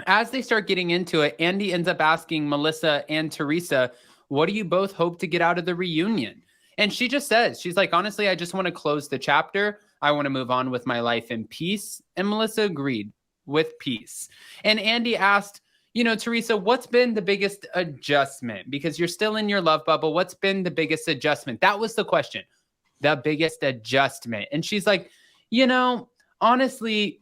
as they start getting into it, Andy ends up asking Melissa and Teresa, what do you both hope to get out of the reunion? And she just says, she's like, honestly, I just want to close the chapter. I want to move on with my life in peace. And Melissa agreed with peace. And Andy asked, Teresa, what's been the biggest adjustment? Because you're still in your love bubble. What's been the biggest adjustment? That was the question. The biggest adjustment. And she's like, honestly,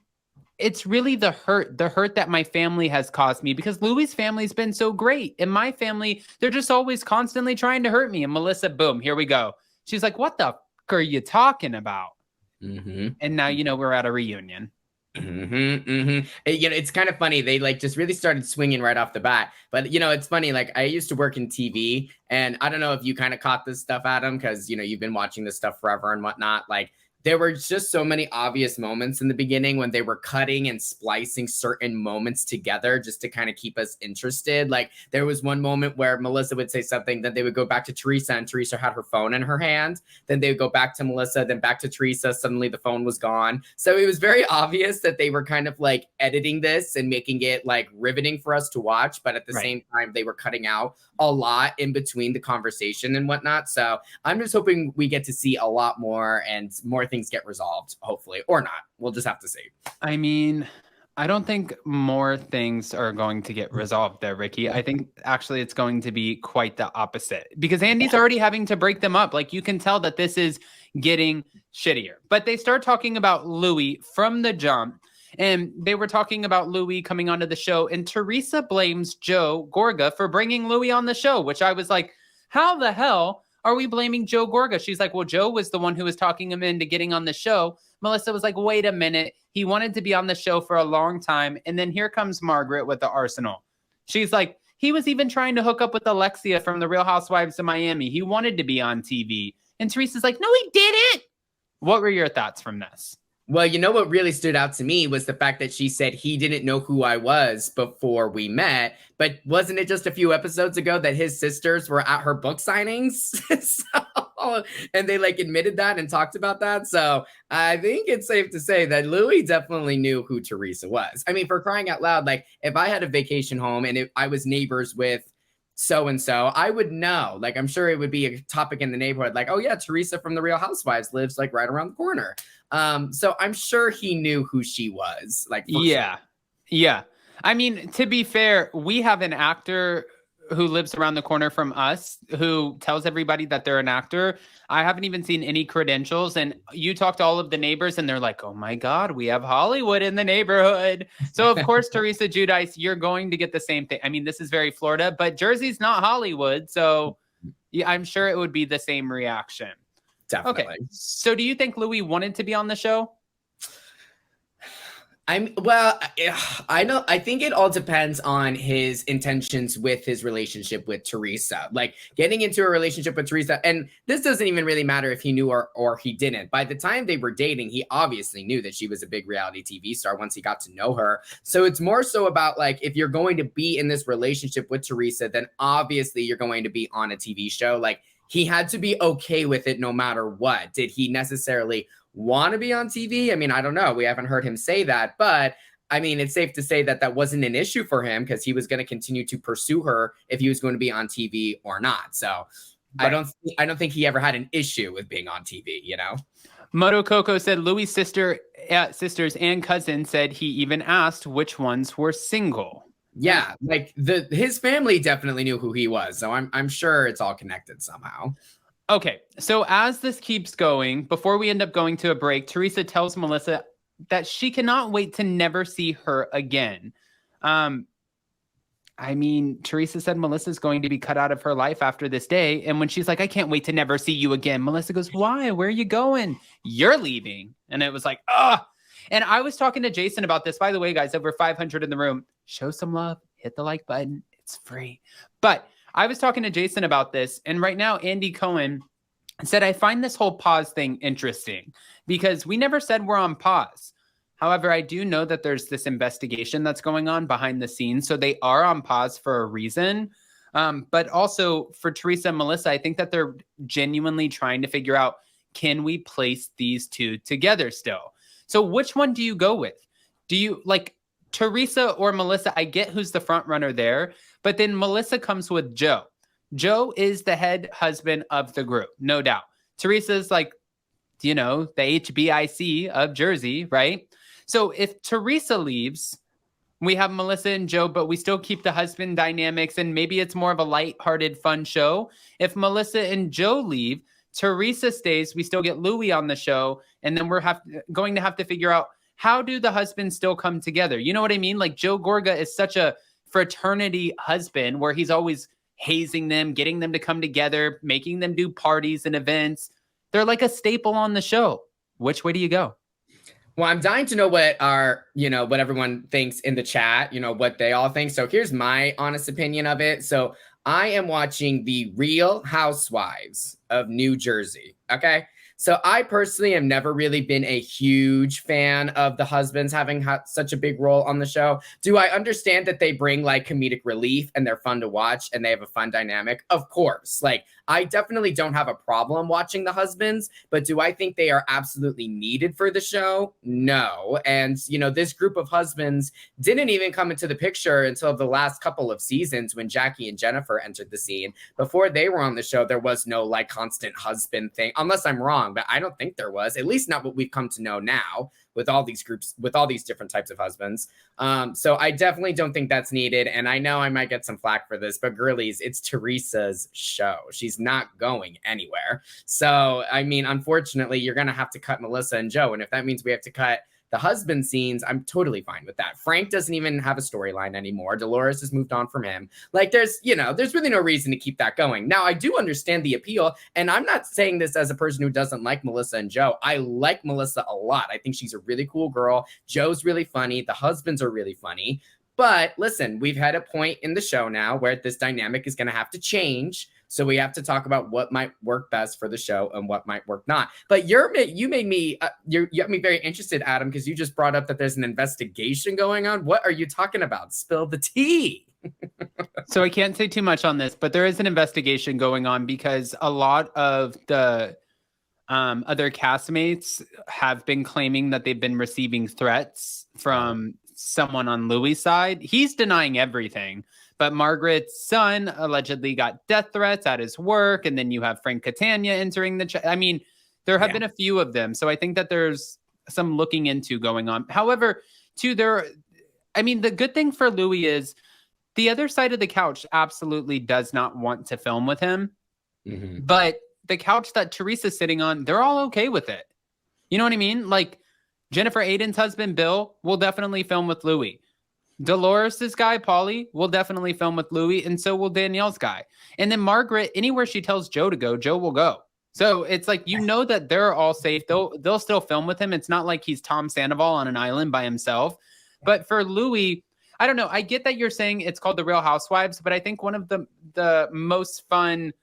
it's really the hurt that my family has caused me, because Louie's family's been so great. And my family, they're just always constantly trying to hurt me. And Melissa, boom, here we go. She's like, what the f*** are you talking about? Mm-hmm. And now, we're at a reunion. Mm-hmm, mm-hmm. It's kind of funny. They like just really started swinging right off the bat. But, it's funny. Like, I used to work in TV, and I don't know if you kind of caught this stuff, Adam, because, you've been watching this stuff forever and whatnot. Like, there were just so many obvious moments in the beginning when they were cutting and splicing certain moments together just to kind of keep us interested. Like, there was one moment where Melissa would say something, then they would go back to Teresa, and Teresa had her phone in her hand. Then they would go back to Melissa, then back to Teresa. Suddenly the phone was gone. So it was very obvious that they were kind of like editing this and making it like riveting for us to watch. But at the same time, they were cutting out a lot in between the conversation and whatnot. So I'm just hoping we get to see a lot more and more things get resolved, hopefully, or not. We'll just have to see. I mean, I don't think more things are going to get resolved there, Ricky. I think actually it's going to be quite the opposite, because Andy's already having to break them up. Like, you can tell that this is getting shittier. But they start talking about Louie from the jump. And they were talking about Louie coming onto the show, and Teresa blames Joe Gorga for bringing Louie on the show, which I was like, how the hell are we blaming Joe Gorga? She's like, well, Joe was the one who was talking him into getting on the show. Melissa was like, wait a minute. He wanted to be on the show for a long time. And then here comes Margaret with the arsenal. She's like, he was even trying to hook up with Alexia from the Real Housewives of Miami. He wanted to be on TV. And Teresa's like, no, he didn't. What were your thoughts from this? Well, what really stood out to me was the fact that she said he didn't know who I was before we met. But wasn't it just a few episodes ago that his sisters were at her book signings? And they like admitted that and talked about that. So I think it's safe to say that Louie definitely knew who Teresa was. I mean, for crying out loud, like, if I had a vacation home and if I was neighbors with so-and-so, I would know. Like, I'm sure it would be a topic in the neighborhood. Like, oh yeah, Teresa from the Real Housewives lives like right around the corner. So I'm sure he knew who she was. Like, yeah. I mean, to be fair, we have an actor who lives around the corner from us who tells everybody that they're an actor. I haven't even seen any credentials. And you talk to all of the neighbors and they're like, oh my God, we have Hollywood in the neighborhood. So of course, Teresa Giudice, you're going to get the same thing. I mean, this is very Florida, but Jersey's not Hollywood. So yeah, I'm sure it would be the same reaction. Definitely. Okay. So do you think Louie wanted to be on the show? I think it all depends on his intentions with his relationship with Teresa. Like, getting into a relationship with Teresa, and this doesn't even really matter if he knew or he didn't. By the time they were dating, he obviously knew that she was a big reality TV star once he got to know her. So it's more so about, like, if you're going to be in this relationship with Teresa, then obviously you're going to be on a TV show. Like, he had to be okay with it no matter what. Did he necessarily want to be on TV? I mean, I don't know. We haven't heard him say that, but I mean, it's safe to say that that wasn't an issue for him because he was going to continue to pursue her if he was going to be on TV or not. So right. I don't think he ever had an issue with being on TV, Moto Coco said Louis' sisters and cousin said he even asked which ones were single. Yeah, like his family definitely knew who he was. So I'm sure it's all connected somehow. Okay, so as this keeps going, before we end up going to a break, Teresa tells Melissa that she cannot wait to never see her again. I mean, Teresa said Melissa's going to be cut out of her life after this day. And when she's like, I can't wait to never see you again, Melissa goes, why? Where are you going? You're leaving. And it was like, ugh. And I was talking to Jason about this. By the way, guys, over 500 in the room. Show some love. Hit the like button. It's free. But I was talking to Jason about this, and right now Andy Cohen said, I find this whole pause thing interesting because we never said we're on pause. However, I do know that there's this investigation that's going on behind the scenes, so they are on pause for a reason. But also for Teresa and Melissa, I think that they're genuinely trying to figure out, can we place these two together still? So which one do you go with? Do you like Teresa or Melissa, I get who's the front runner there, but then Melissa comes with Joe. Joe is the head husband of the group, no doubt. Teresa's like, the HBIC of Jersey, right? So if Teresa leaves, we have Melissa and Joe, but we still keep the husband dynamics, and maybe it's more of a lighthearted, fun show. If Melissa and Joe leave, Teresa stays, we still get Louis on the show, and then we're going to have to figure out, how do the husbands still come together? You know what I mean? Like, Joe Gorga is such a fraternity husband where he's always hazing them, getting them to come together, making them do parties and events. They're like a staple on the show. Which way do you go? Well, I'm dying to know what what everyone thinks in the chat, what they all think. So here's my honest opinion of it. So I am watching the Real Housewives of New Jersey. Okay. So I personally have never really been a huge fan of the husbands having such a big role on the show. Do I understand that they bring like comedic relief and they're fun to watch and they have a fun dynamic? Of course. Like, I definitely don't have a problem watching the husbands, but do I think they are absolutely needed for the show? No. And, this group of husbands didn't even come into the picture until the last couple of seasons when Jackie and Jennifer entered the scene. Before they were on the show, there was no like constant husband thing, unless I'm wrong, but I don't think there was, at least not what we've come to know now with all these groups, with all these different types of husbands. So I definitely don't think that's needed. And I know I might get some flack for this, but girlies, it's Teresa's show. She's not going anywhere. So, I mean, unfortunately, you're going to have to cut Melissa and Joe. And if that means we have to cut the husband scenes, I'm totally fine with that. Frank doesn't even have a storyline anymore. Dolores has moved on from him. Like, there's really no reason to keep that going. Now, I do understand the appeal, and I'm not saying this as a person who doesn't like Melissa and Joe. I like Melissa a lot. I think she's a really cool girl. Joe's really funny. The husbands are really funny. But listen, we've had a point in the show now where this dynamic is going to have to change. So we have to talk about what might work best for the show and what might work not. But you made me you got me very interested, Adam, because you just brought up that there's an investigation going on. What are you talking about? Spill the tea. So I can't say too much on this, but there is an investigation going on because a lot of the other castmates have been claiming that they've been receiving threats from someone on Louis' side. He's denying everything. But Margaret's son allegedly got death threats at his work. And then you have Frank Catania entering the chat. I mean, there have been a few of them. So I think that there's some looking into going on. However, the good thing for Louis is the other side of the couch absolutely does not want to film with him. Mm-hmm. But the couch that Teresa's sitting on, they're all okay with it. You know what I mean? Like, Jennifer Aydin's husband, Bill, will definitely film with Louis. Dolores' guy, Paulie, will definitely film with Louis, and so will Danielle's guy. And then Margaret, anywhere she tells Joe to go, Joe will go. So it's like, that they're all safe. They'll still film with him. It's not like he's Tom Sandoval on an island by himself. But for Louis, I don't know. I get that you're saying it's called The Real Housewives, but I think one of the most fun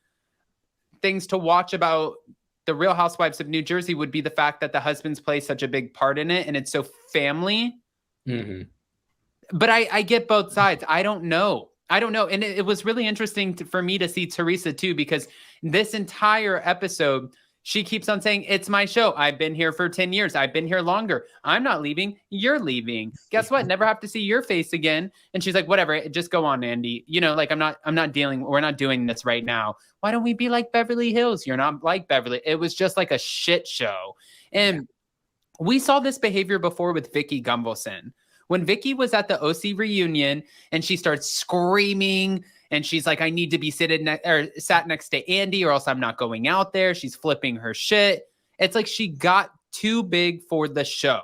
things to watch about The Real Housewives of New Jersey would be the fact that the husbands play such a big part in it, and it's so family. Mm-hmm. But I get both sides. I don't know. And it was really interesting for me to see Teresa too, because this entire episode, she keeps on saying, it's my show. I've been here for 10 years. I've been here longer. I'm not leaving. You're leaving. Guess what? Never have to see your face again. And she's like, whatever, just go on, Andy. We're not doing this right now. Why don't we be like Beverly Hills? You're not like Beverly. It was just like a shit show. And we saw this behavior before with Vicky Gunvalson. When Vicky was at the OC reunion and she starts screaming and she's like, I need to be sat next to Andy or else I'm not going out there. She's flipping her shit. It's like she got too big for the show.